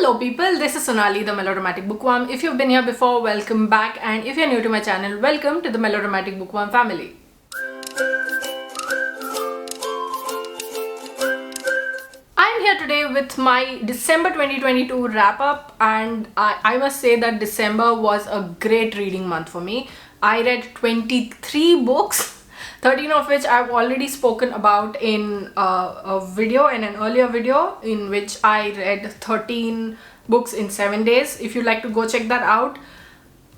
Hello people, this is Sonali, the Melodramatic Bookworm. If you've been here before, welcome back, and if you're new to my channel, welcome to the Melodramatic Bookworm family. I'm here today with my December 2022 wrap-up, and I must say that December was a great reading month for me. I read 23 books, 13 of which I've already spoken about in a video, in an earlier video, in which I read 13 books in 7 days. If you'd like to go check that out,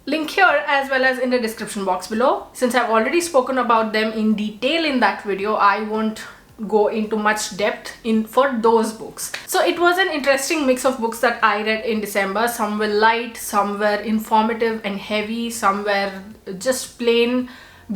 link here as well as in the description box below. Since I've already spoken about them in detail in that video, I won't go into much depth for those books. So it was an interesting mix of books that I read in December. Some were light, some were informative and heavy, some were just plain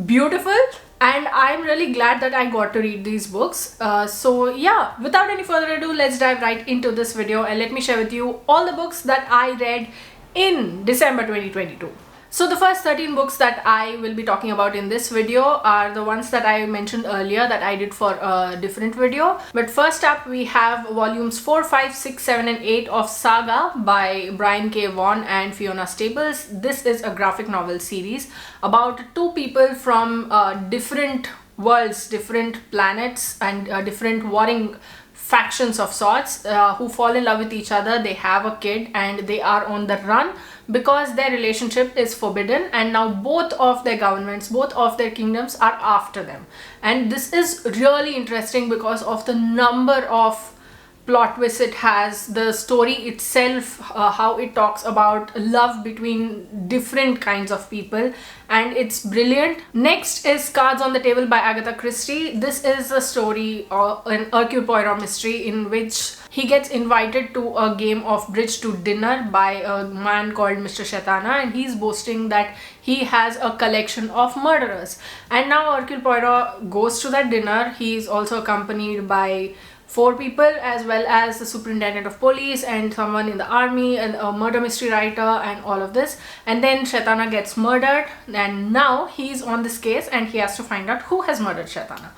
beautiful, and I'm really glad that I got to read these books. So yeah, without any further ado, let's dive right into this video and let me share with you all the books that I read in December 2022. So the first 13 books that I will be talking about in this video are the ones that I mentioned earlier that I did for a different video. But first up, we have volumes 4, 5, 6, 7 and 8 of Saga by Brian K. Vaughan and Fiona Staples. This is a graphic novel series about two people from different worlds, different planets, and different warring factions of sorts who fall in love with each other. They have a kid and they are on the run because their relationship is forbidden, and now both of their governments, both of their kingdoms are after them. And this is really interesting because of the number of plot twists it has, the story itself, how it talks about love between different kinds of people, and it's brilliant. Next is Cards on the Table by Agatha Christie. This is a story, an Hercule Poirot mystery, in which he gets invited to a game of bridge to dinner by a man called Mr. Shaitana, and he's boasting that he has a collection of murderers. And now Hercule Poirot goes to that dinner. He's also accompanied by 4 people, as well as the superintendent of police and someone in the army and a murder mystery writer and all of this. And then Shaitana gets murdered, and now he's on this case and he has to find out who has murdered Shaitana.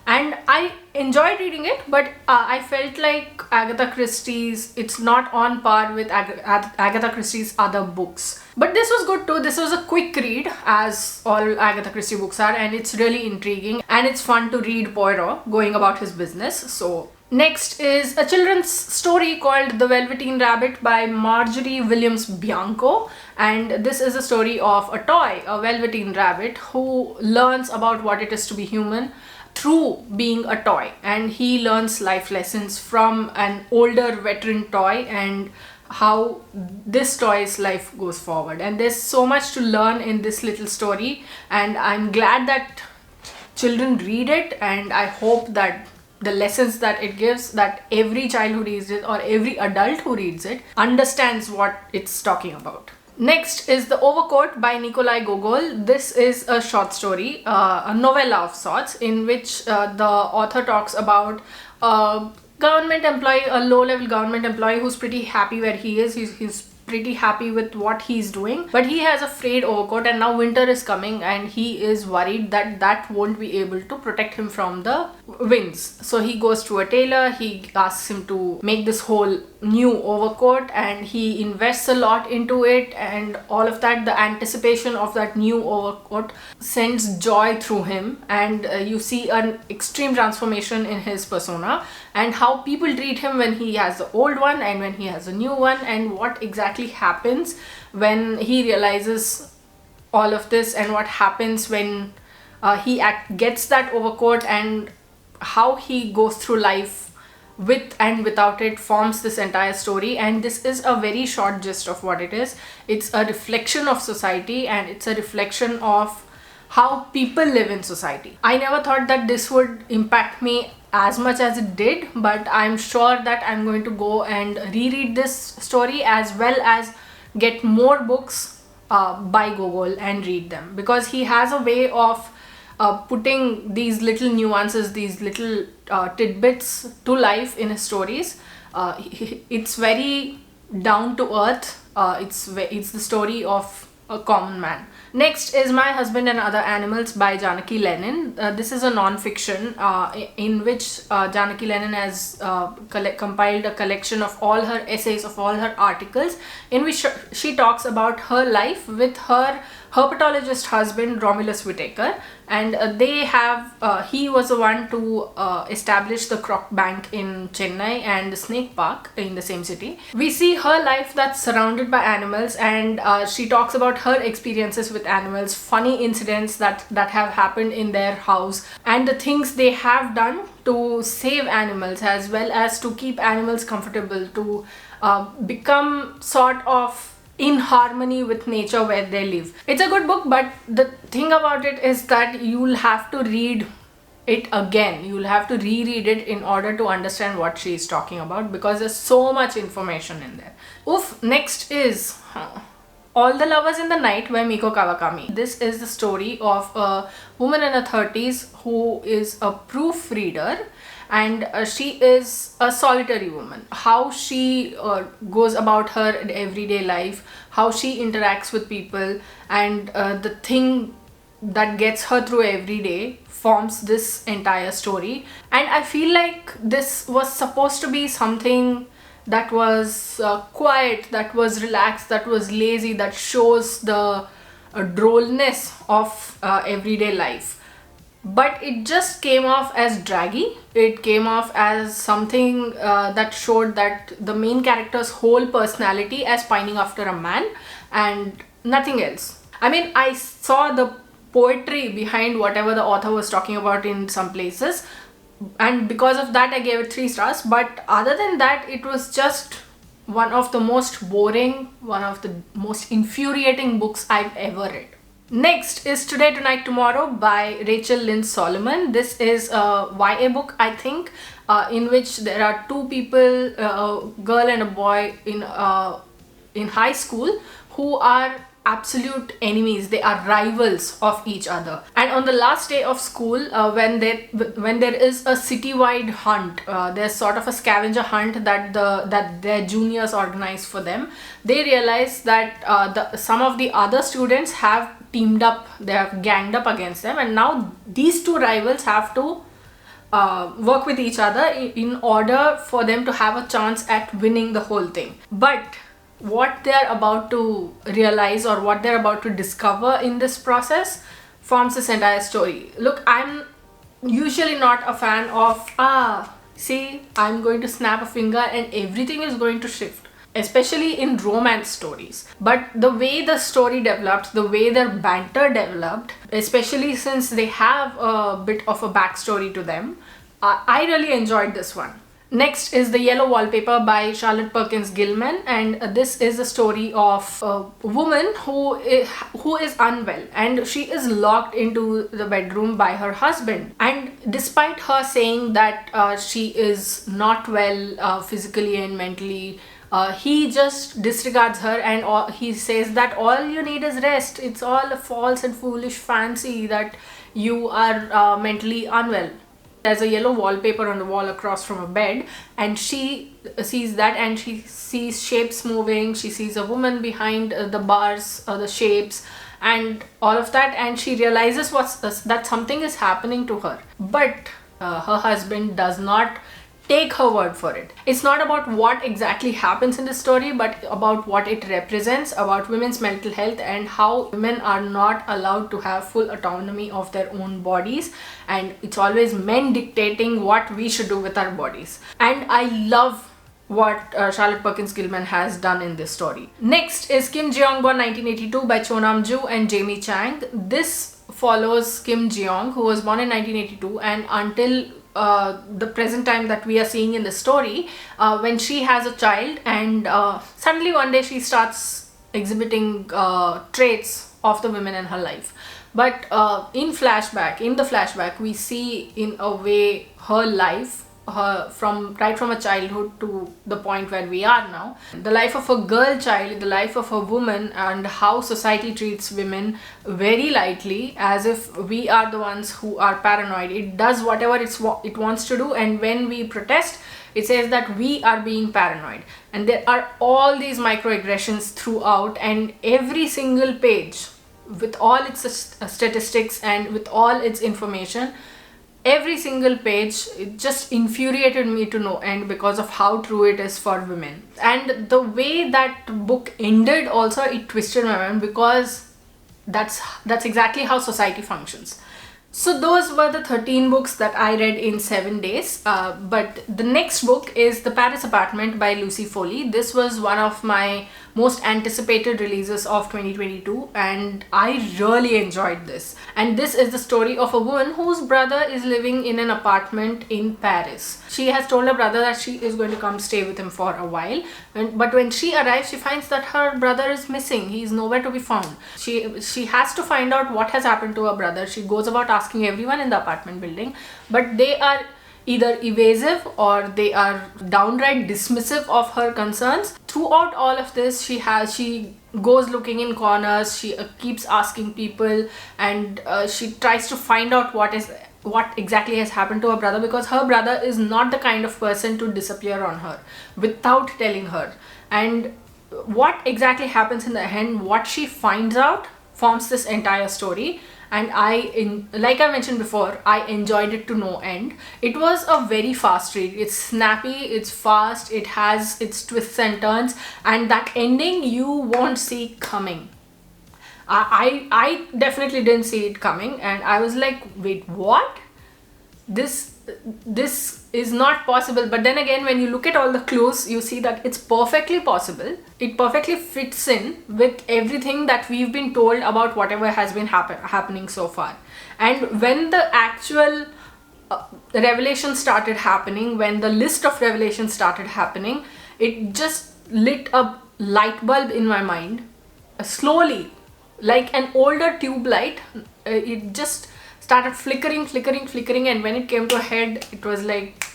And I enjoyed reading it, but I felt like Agatha Christie's, it's not on par with Agatha Christie's other books. But this was good too. This was a quick read, as all Agatha Christie books are, and it's really intriguing and it's fun to read Poirot going about his business. So next is a children's story called The Velveteen Rabbit by Marjorie Williams Bianco, and this is a story of a toy, a velveteen rabbit, who learns about what it is to be human through being a toy, and he learns life lessons from an older veteran toy and how this toy's life goes forward. And there's so much to learn in this little story, and I'm glad that children read it, and I hope that the lessons that it gives, that every child who reads it or every adult who reads it understands what it's talking about. Next is The Overcoat by Nikolai Gogol. This is a short story, a novella of sorts, in which the author talks about a government employee, a low-level government employee who's pretty happy where he is. He's pretty happy with what he's doing, but he has a frayed overcoat, and now winter is coming and he is worried that that won't be able to protect him from the winds. So he goes to a tailor, he asks him to make this whole new overcoat, and he invests a lot into it, and all of that, the anticipation of that new overcoat sends joy through him, and you see an extreme transformation in his persona and how people treat him when he has the old one and when he has a new one, and what exactly happens when he realizes all of this, and what happens when he gets that overcoat, and how he goes through life with and without it forms this entire story. And this is a very short gist of what it is. It's a reflection of society, and it's a reflection of how people live in society. I never thought that this would impact me as much as it did, but I'm sure that I'm going to go and reread this story as well as get more books by Gogol and read them, because he has a way of putting these little nuances, these little tidbits to life in his stories. It's very down to earth. It's the story of a common man. Next is My Husband and Other Animals by Janaki Lennon. This is a non-fiction in which Janaki Lennon has compiled a collection of all her essays, of all her articles, in which she talks about her life with her herpetologist husband Romulus Whittaker, and he was the one to establish the Croc Bank in Chennai and the Snake Park in the same city. We see her life that's surrounded by animals, and she talks about her experiences with animals, funny incidents that have happened in their house, and the things they have done to save animals as well as to keep animals comfortable, to become sort of in harmony with nature where they live. It's a good book, but the thing about it is that you'll have to read it again. You'll have to reread it in order to understand what she is talking about, because there's so much information in there. Next is All the Lovers in the Night by Miko Kawakami. This is the story of a woman in her 30s who is a proofreader, and she is a solitary woman. How she goes about her everyday life, how she interacts with people, and the thing that gets her through every day forms this entire story. And I feel like this was supposed to be something that was quiet, that was relaxed, that was lazy, that shows the drollness of everyday life. But it just came off as draggy. It came off as something that showed that the main character's whole personality as pining after a man and nothing else. I mean, I saw the poetry behind whatever the author was talking about in some places, and because of that I gave it 3 stars. But other than that, it was just one of the most boring, one of the most infuriating books I've ever read. Next is Today, Tonight, Tomorrow by Rachel Lynn Solomon. This is a YA book, I think, in which there are 2 people, a girl and a boy in high school, who are absolute enemies. They are rivals of each other. And on the last day of school, when there is a citywide hunt, there's sort of a scavenger hunt that their juniors organize for them. They realize that some of the other students have teamed up, they have ganged up against them, and now these 2 rivals have to work with each other in order for them to have a chance at winning the whole thing. But what they're about to realize, or what they're about to discover in this process, forms this entire story. Look, I'm usually not a fan of I'm going to snap a finger and everything is going to shift, especially in romance stories. But the way the story developed, the way their banter developed, especially since they have a bit of a backstory to them, I really enjoyed this one. Next is The Yellow Wallpaper by Charlotte Perkins Gilman, and this is a story of a woman who is unwell, and she is locked into the bedroom by her husband. And despite her saying that she is not well physically and mentally, he just disregards her, and he says that all you need is rest. It's all a false and foolish fancy that you are mentally unwell. There's a yellow wallpaper on the wall across from a bed, and she sees that, and she sees shapes moving. She sees a woman behind the bars, the shapes, and all of that, and she realizes that something is happening to her. But her husband does not take her word for it. It's not about what exactly happens in the story, but about what it represents, about women's mental health and how women are not allowed to have full autonomy of their own bodies, and it's always men dictating what we should do with our bodies. And I love what Charlotte Perkins Gilman has done in this story. Next is Kim Jeong Born 1982 by Cho Nam Joo and Jamie Chang. This follows Kim Jeong, who was born in 1982, and until the present time that we are seeing in the story, when she has a child, and suddenly one day she starts exhibiting traits of the women in her life. But in the flashback, we see in a way her life, from a childhood to the point where we are now, the life of a girl child, the life of a woman, and how society treats women very lightly, as if we are the ones who are paranoid. It does whatever it wants to do, and when we protest, it says that we are being paranoid, and there are all these microaggressions throughout, and every single page with all its statistics and with all its information, every single page, it just infuriated me to no end because of how true it is for women. And the way that book ended also, it twisted my mind, because that's exactly how society functions. So those were the 13 books that I read in 7 days. But the next book is The Paris Apartment by Lucy Foley. This was one of my most anticipated releases of 2022, and I really enjoyed this. And this is the story of a woman whose brother is living in an apartment in Paris. She has told her brother that she is going to come stay with him for a while, but when she arrives, she finds that her brother is missing. He is nowhere to be found. She has to find out what has happened to her brother. She goes about asking everyone in the apartment building, but they are either evasive or they are downright dismissive of her concerns. Throughout all of this, she goes looking in corners, she keeps asking people, and she tries to find out what exactly has happened to her brother, because her brother is not the kind of person to disappear on her without telling her. And what exactly happens in the end, what she finds out, forms this entire story. And like I mentioned before, I enjoyed it to no end. It was a very fast read. It's snappy, it's fast, it has its twists and turns, and that ending you won't see coming. I definitely didn't see it coming, and I was like, wait, what? This is not possible. But then again, when you look at all the clues, you see that it's perfectly possible. It perfectly fits in with everything that we've been told about whatever has been happening so far. And when the actual revelation started happening, when the list of revelations started happening, it just lit a light bulb in my mind, slowly, like an older tube light. It just started flickering, and when it came to a head, it was like,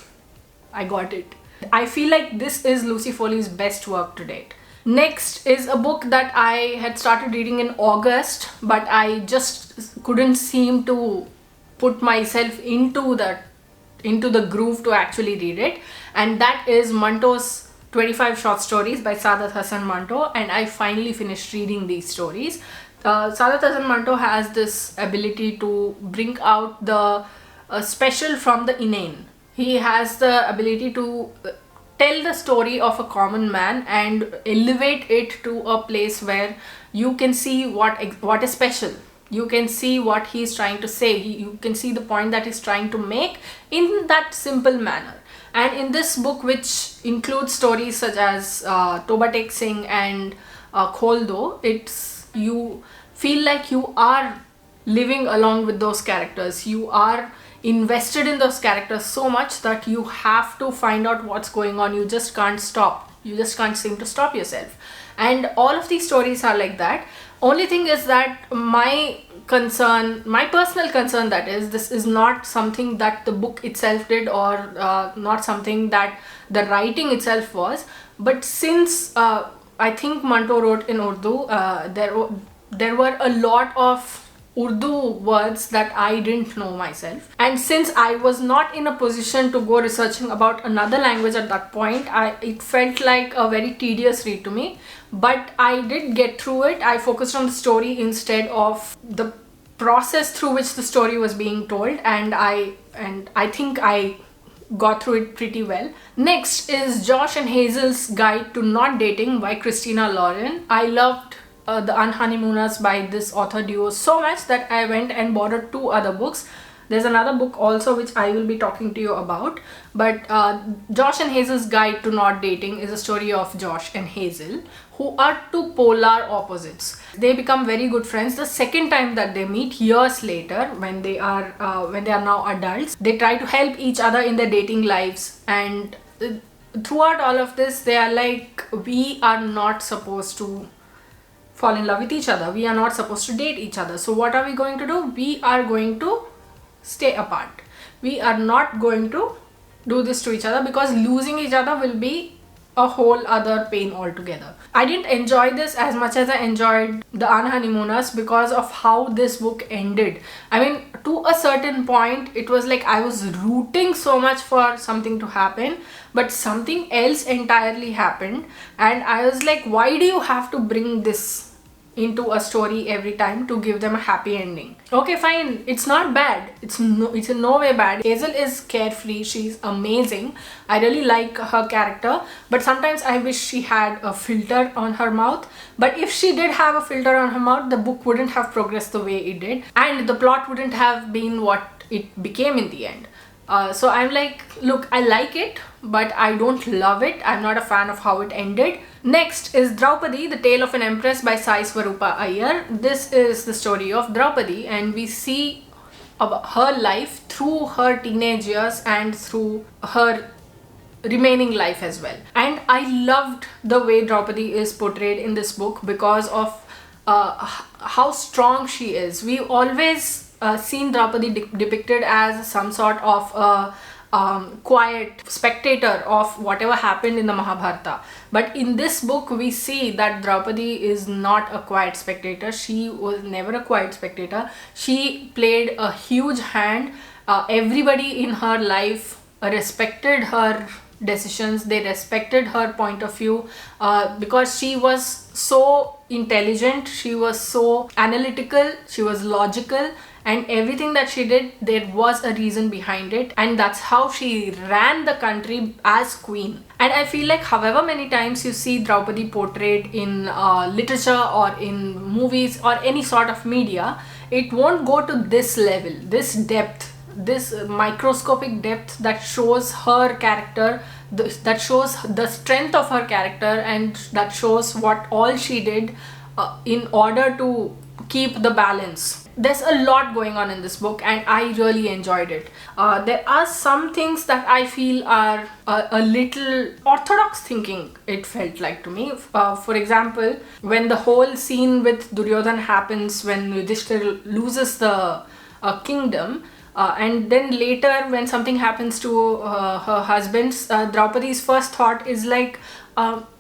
I got it. I feel like this is Lucy Foley's best work to date. Next is a book that I had started reading in August, but I just couldn't seem to put myself into the groove to actually read it, and that is Manto's 25 Short Stories by Saadat Hasan Manto, and I finally finished reading these stories. Saadat Hasan Manto has this ability to bring out the special from the inane. He has the ability to tell the story of a common man and elevate it to a place where you can see what is special. You can see what he's trying to say. You can see the point that he's trying to make in that simple manner. And in this book, which includes stories such as Toba Tek Singh and Kholdo, you feel like you are living along with those characters. You are invested in those characters so much that you have to find out what's going on. You just can't stop. You just can't seem to stop yourself. And all of these stories are like that. Only thing is that my personal concern, that is, this is not something that the book itself did, or not something that the writing itself was. But since I think Manto wrote in Urdu, there were a lot of Urdu words that I didn't know myself, and since I was not in a position to go researching about another language at that point, it felt like a very tedious read to me. But I did get through it. I focused on the story instead of the process through which the story was being told, and I think I got through it pretty well. Next is Josh and Hazel's Guide to Not Dating by Christina Lauren. I loved The Unhoneymooners by this author duo so much that I went and borrowed 2 other books. There's another book also which I will be talking to you about, but Josh and Hazel's Guide to Not Dating is a story of Josh and Hazel, who are 2 polar opposites. They become very good friends the second time that they meet years later, when they are now adults. They try to help each other in their dating lives, and throughout all of this, they are like, we are not supposed to fall in love with each other. We are not supposed to date each other. So what are we going to do? We are going to stay apart. We are not going to do this to each other, because losing each other will be a whole other pain altogether. I didn't enjoy this as much as I enjoyed The Unhoneymooners because of how this book ended. I mean, to a certain point, it was like I was rooting so much for something to happen, but something else entirely happened, and I was like, why do you have to bring this into a story every time to give them a happy ending? Okay, fine, it's not bad, it's in no way bad. Hazel is carefree, she's amazing, I really like her character, but sometimes I wish she had a filter on her mouth. But if she did have a filter on her mouth, the book wouldn't have progressed the way it did, and the plot wouldn't have been what it became in the end. So I'm like, look, I like it, but I don't love it. I'm not a fan of how it ended. Next is Draupadi, The Tale of an Empress by Sai Swarupa Iyer. This is the story of Draupadi, and we see about her life through her teenage years and through her remaining life as well. And I loved the way Draupadi is portrayed in this book because of how strong she is. We've always seen Draupadi depicted as some sort of quiet spectator of whatever happened in the Mahabharata. But in this book, we see that Draupadi is not a quiet spectator. She was never a quiet spectator. She played a huge hand. Everybody in her life respected her decisions, they respected her point of view because she was so intelligent, she was so analytical, she was logical, and everything that she did, there was a reason behind it, and that's how she ran the country as queen. And I feel like however many times you see Draupadi portrayed in literature or in movies or any sort of media, it won't go to this level, this depth, this microscopic depth that shows her character, that shows the strength of her character, and that shows what all she did in order to keep the balance. There's a lot going on in this book, and I really enjoyed it. There are some things that I feel are a little orthodox thinking, it felt like to me. For example, when the whole scene with Duryodhan happens, when Yudhishthir loses the kingdom, and then later when something happens to her husband, Draupadi's first thought is like,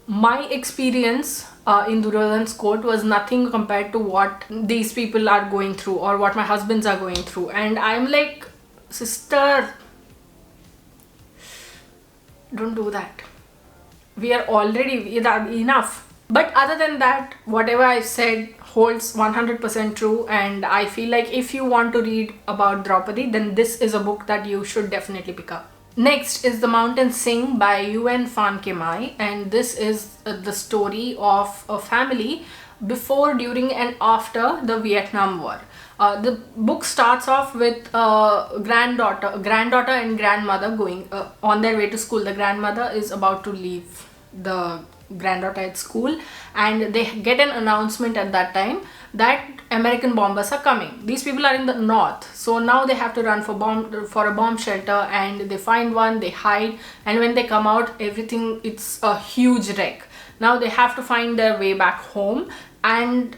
my experience in Duryodhan's court was nothing compared to what these people are going through or what my husbands are going through. And I'm like, sister, don't do that. We are already enough. But other than that, whatever I've said holds 100% true, and I feel like if you want to read about Draupadi, then this is a book that you should definitely pick up. Next is The Mountains Sing by Yuen Phan Ke Mai, and this is the story of a family before, during and after the Vietnam War. The book starts off with granddaughter and grandmother going on their way to school. The grandmother is about to leave the granddaughter at school, and they get an announcement at that time that American bombers are coming. These people are in the north, so now they have to run for a bomb shelter, and they find one, they hide, and when they come out, everything, it's a huge wreck. Now they have to find their way back home, and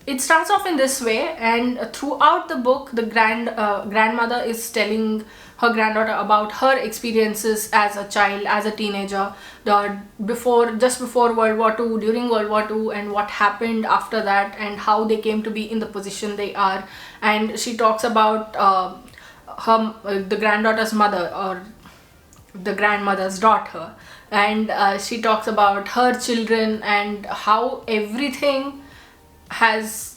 it starts off in this way, and throughout the book, the grandmother is telling her granddaughter about her experiences as a child, as a teenager, just before World War II, during World War II, and what happened after that, and how they came to be in the position they are. And she talks about the granddaughter's mother, or the grandmother's daughter, and she talks about her children and how everything has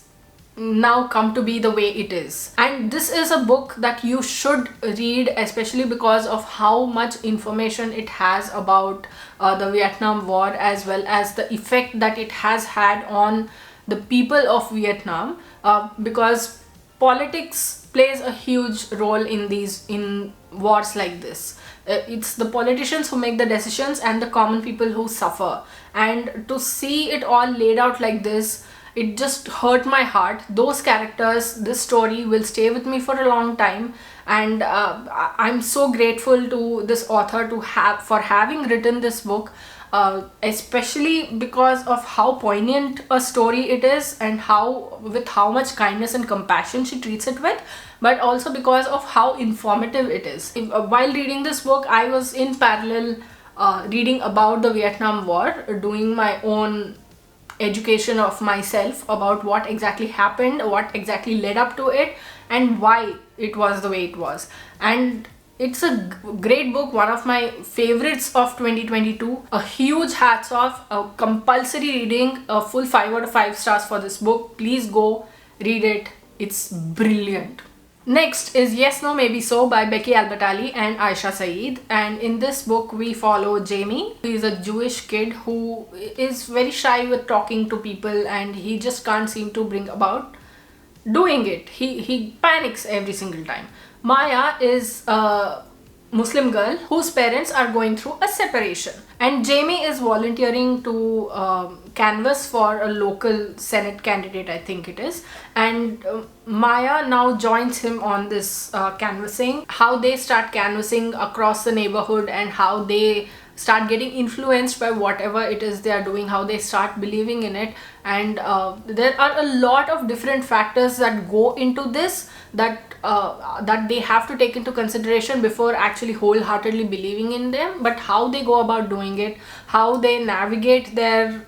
now come to be the way it is. And this is a book that you should read, especially because of how much information it has about the Vietnam War, as well as the effect that it has had on the people of Vietnam, because politics plays a huge role in wars like this. It's the politicians who make the decisions and the common people who suffer, and to see it all laid out like this, it just hurt my heart. Those characters, this story will stay with me for a long time, and I'm so grateful to this author for having written this book, especially because of how poignant a story it is, and with how much kindness and compassion she treats it with, but also because of how informative it is. While reading this book, I was in parallel reading about the Vietnam War, doing my own education of myself about what exactly happened, what exactly led up to it, and why it was the way it was. And it's a great book, one of my favorites of 2022. A huge hats off, a compulsory reading, a full 5 out of 5 stars for this book. Please go read it. It's brilliant. Next is Yes, No, Maybe So by Becky Albertalli and Aisha Saeed. And in this book, we follow Jamie. He is a Jewish kid who is very shy with talking to people, and he just can't seem to bring about doing it. He panics every single time. Maya is a Muslim girl whose parents are going through a separation, and Jamie is volunteering to canvass for a local Senate candidate, I think it is. And Maya now joins him on this canvassing. How they start canvassing across the neighborhood, and how they start getting influenced by whatever it is they are doing, how they start believing in it. And there are a lot of different factors that go into this, that they have to take into consideration before actually wholeheartedly believing in them. But how they go about doing it, how they navigate their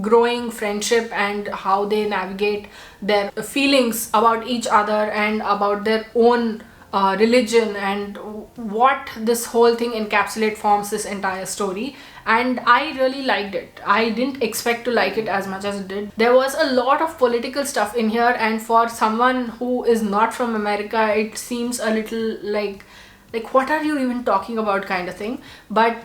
growing friendship, and how they navigate their feelings about each other and about their own religion, and what this whole thing encapsulate forms this entire story. And I really liked it. I didn't expect to like it as much as it did. There was a lot of political stuff in here, and for someone who is not from America, it seems a little like what are you even talking about kind of thing. But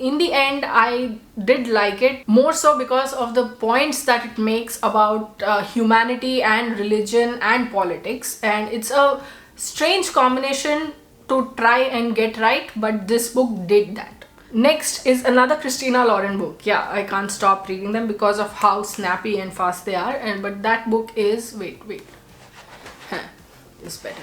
in the end, I did like it, more so because of the points that it makes about humanity and religion and politics. And it's a strange combination to try and get right, but this book did that. Next is another Christina Lauren book. Yeah, I can't stop reading them because of how snappy and fast they are. And but that book is it's better.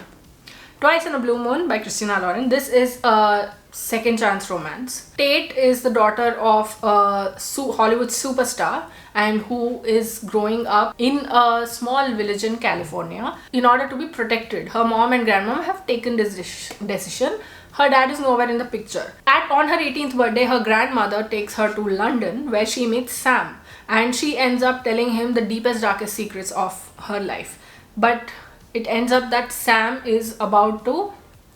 Twice in a Blue Moon by Christina Lauren. This is a second chance romance. Tate is the daughter of a Hollywood superstar, and who is growing up in a small village in California. In order to be protected, her mom and grandmom have taken this decision. Her dad is nowhere in the picture. On her 18th birthday, her grandmother takes her to London, where she meets Sam, and she ends up telling him the deepest, darkest secrets of her life. But it ends up that Sam is about to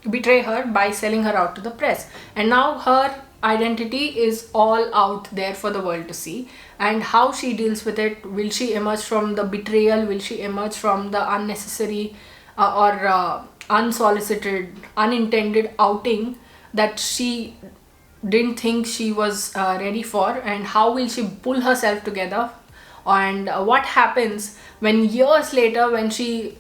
betray her by selling her out to the press, and now her identity is all out there for the world to see. And how she deals with it, will she emerge from the betrayal, will she emerge from the unnecessary or unsolicited, unintended outing that she didn't think she was ready for, and how will she pull herself together. And what happens when years later, when she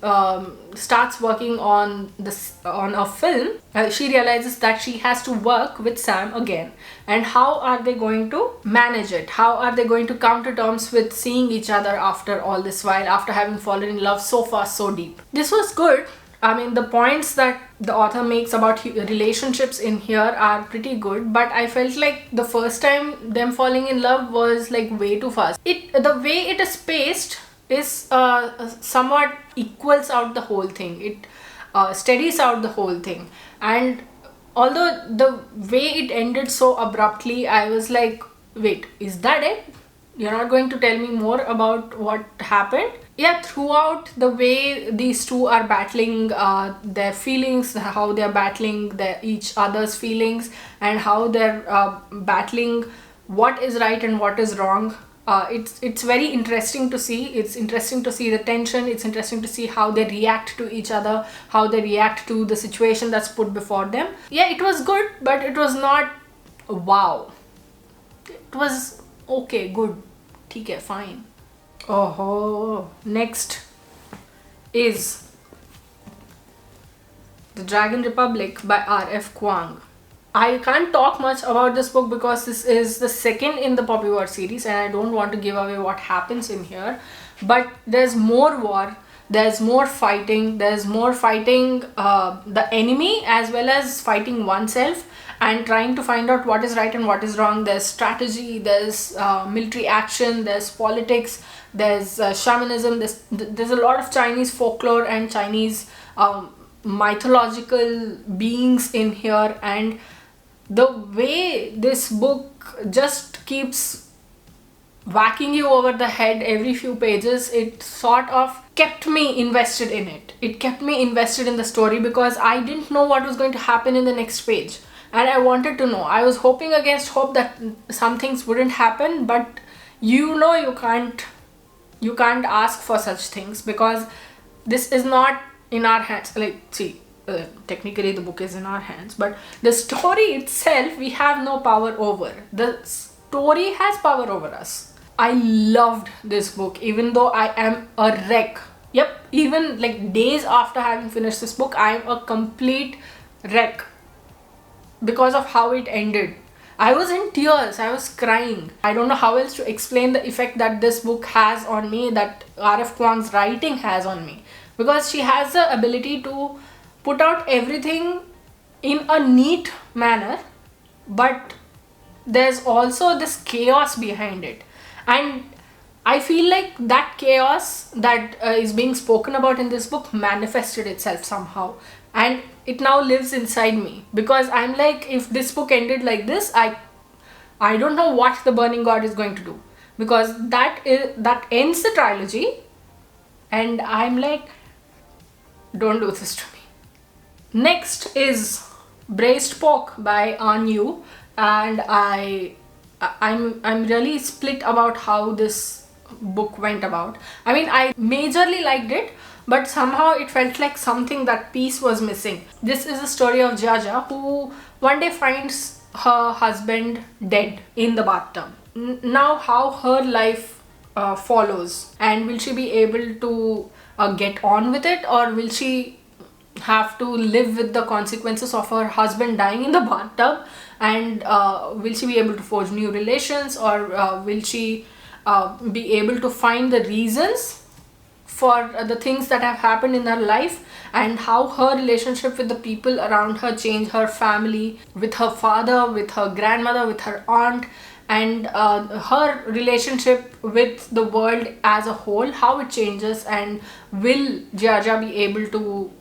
starts working on a film, she realizes that she has to work with Sam again. And how are they going to manage it? How are they going to come to terms with seeing each other after all this while, after having fallen in love so fast, so deep? This was good. I mean, the points that the author makes about relationships in here are pretty good, but I felt like the first time them falling in love was like way too fast. The way it is paced is somewhat equals out the whole thing. It steadies out the whole thing. And although the way it ended so abruptly, I was like, wait, is that it? You're not going to tell me more about what happened? Yeah, throughout the way these two are battling their feelings, how they're battling each other's feelings, and how they're battling what is right and what is wrong. It's very interesting to see. It's interesting to see the tension. It's interesting to see how they react to each other, how they react to the situation that's put before them. Yeah, it was good, but it was not wow. It was okay, good. Okay, fine. Oh, next is The Dragon Republic by R.F. Kuang. I can't talk much about this book because this is the second in the Poppy War series, and I don't want to give away what happens in here. But there's more war, there's more fighting, the enemy as well as fighting oneself, and trying to find out what is right and what is wrong. There's strategy, there's military action, there's politics, there's shamanism, there's a lot of Chinese folklore and Chinese mythological beings in here. And the way this book just keeps whacking you over the head every few pages, it sort of kept me invested in it. It kept me invested in the story because I didn't know what was going to happen in the next page. And I wanted to know. I was hoping against hope that some things wouldn't happen, but you can't ask for such things because this is not in our hands. Like, see, technically the book is in our hands, but the story itself we have no power over. The story has power over us. I loved this book, even though I am a wreck. Yep, even like days after having finished this book, I am a complete wreck because of how it ended. I was in tears, I was crying. I don't know how else to explain the effect that this book has on me, that R.F. Kuang's writing has on me. Because she has the ability to put out everything in a neat manner, but there's also this chaos behind it. And I feel like that chaos that is being spoken about in this book manifested itself somehow. And it now lives inside me. Because I'm like, if this book ended like this, I don't know what the Burning God is going to do. Because that ends the trilogy. And I'm like, don't do this to me. Next is Braised Pork by An Yu. And I'm really split about how this book went about. I mean, I majorly liked it, but somehow it felt like something, that piece was missing. This is the story of Jaja, who one day finds her husband dead in the bathtub. Now how her life follows, and will she be able to get on with it, or will she have to live with the consequences of her husband dying in the bathtub? And will she be able to forge new relations, or will she be able to find the reasons for the things that have happened in her life, and how her relationship with the people around her change, her family, with her father, with her grandmother, with her aunt, and her relationship with the world as a whole, how it changes, and will Jaja be able to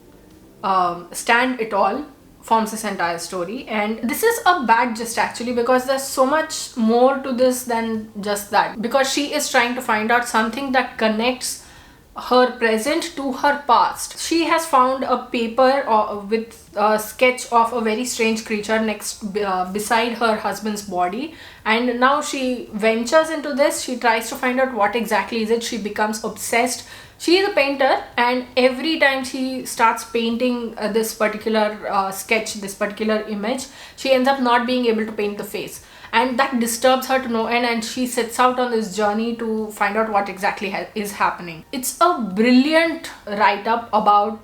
stand it all, forms this entire story. And this is a bad gist actually, because there's so much more to this than just that, because she is trying to find out something that connects her present to her past. She has found a paper with a sketch of a very strange creature beside her husband's body, and now she ventures into this. She tries to find out what exactly is it. She becomes obsessed. She is a painter, and every time she starts painting this particular sketch, this particular image, she ends up not being able to paint the face, and that disturbs her to no end, and she sets out on this journey to find out what exactly is happening. It's a brilliant write-up about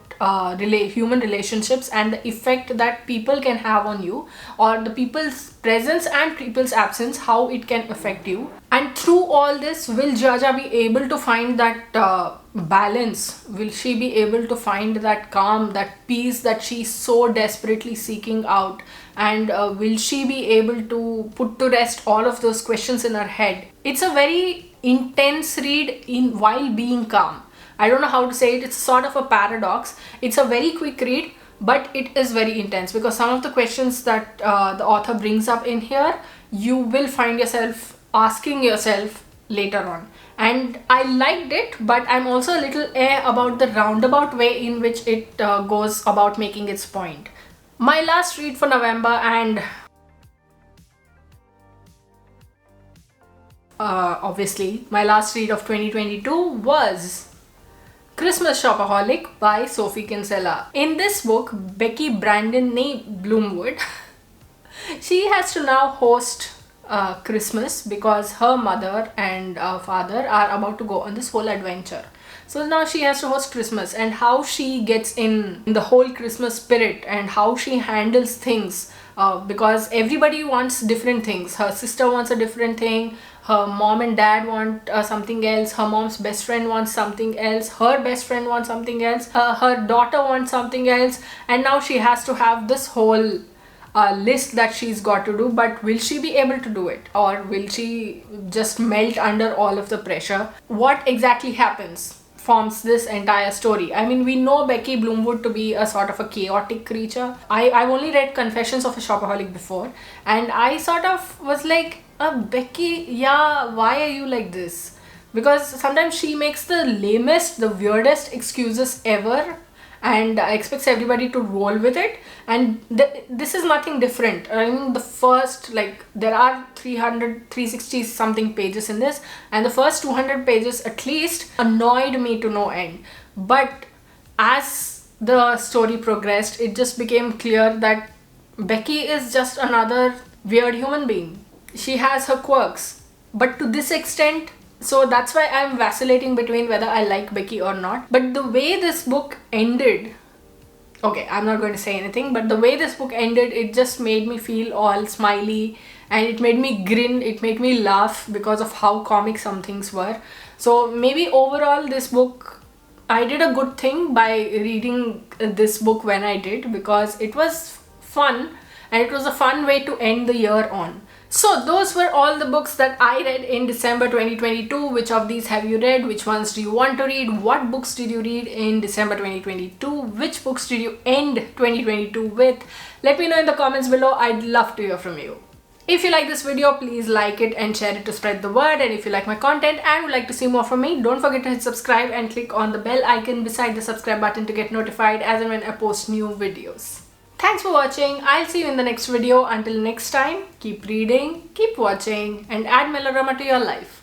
human relationships and the effect that people can have on you, or the people's presence and people's absence, how it can affect you. And through all this, will Jaja be able to find that balance? Will she be able to find that calm, that peace that she's so desperately seeking out? And will she be able to put to rest all of those questions in her head? It's a very intense read while being calm. I don't know how to say it. It's sort of a paradox. It's a very quick read, but it is very intense, because some of the questions that the author brings up in here, you will find yourself asking yourself later on. And I liked it, but I'm also a little about the roundabout way in which it goes about making its point. My last read for November, and obviously my last read of 2022 was Christmas Shopaholic by Sophie Kinsella. In this book, Becky Brandon Bloomwood, she has to now host Christmas because her mother and father are about to go on this whole adventure. So now she has to host Christmas, and how she gets in the whole Christmas spirit, and how she handles things, because everybody wants different things. Her sister wants a different thing, her mom and dad want something else, her mom's best friend wants something else, her best friend wants something else, her daughter wants something else, and now she has to have this whole list that she's got to do. But will she be able to do it, or will she just melt under all of the pressure? What exactly happens? forms this entire story. I mean, we know Becky Bloomwood to be a sort of a chaotic creature. I've only read Confessions of a Shopaholic before, and I sort of was like, Becky, yeah, why are you like this? Because sometimes she makes the lamest, the weirdest excuses ever, and expects everybody to roll with it. And this is nothing different. I mean, the first, like, there are 360 something pages in this, and the first 200 pages at least annoyed me to no end. But as the story progressed, it just became clear that Becky is just another weird human being. She has her quirks, but to this extent. So that's why I'm vacillating between whether I like Becky or not. But the way this book ended, okay, I'm not going to say anything, but the way this book ended, it just made me feel all smiley, and it made me grin, it made me laugh because of how comic some things were. So maybe overall this book, I did a good thing by reading this book when I did, because it was fun, and it was a fun way to end the year on. So those were all the books that I read in December 2022. Which of these have you read? Which ones do you want to read? What books did you read in December 2022? Which books did you end 2022 with? Let me know in the comments below. I'd love to hear from you. If you like this video, please like it and share it to spread the word. And if you like my content and would like to see more from me, don't forget to hit subscribe and click on the bell icon beside the subscribe button to get notified as and when I post new videos. Thanks for watching. I'll see you in the next video. Until next time, keep reading, keep watching, and add melodrama to your life.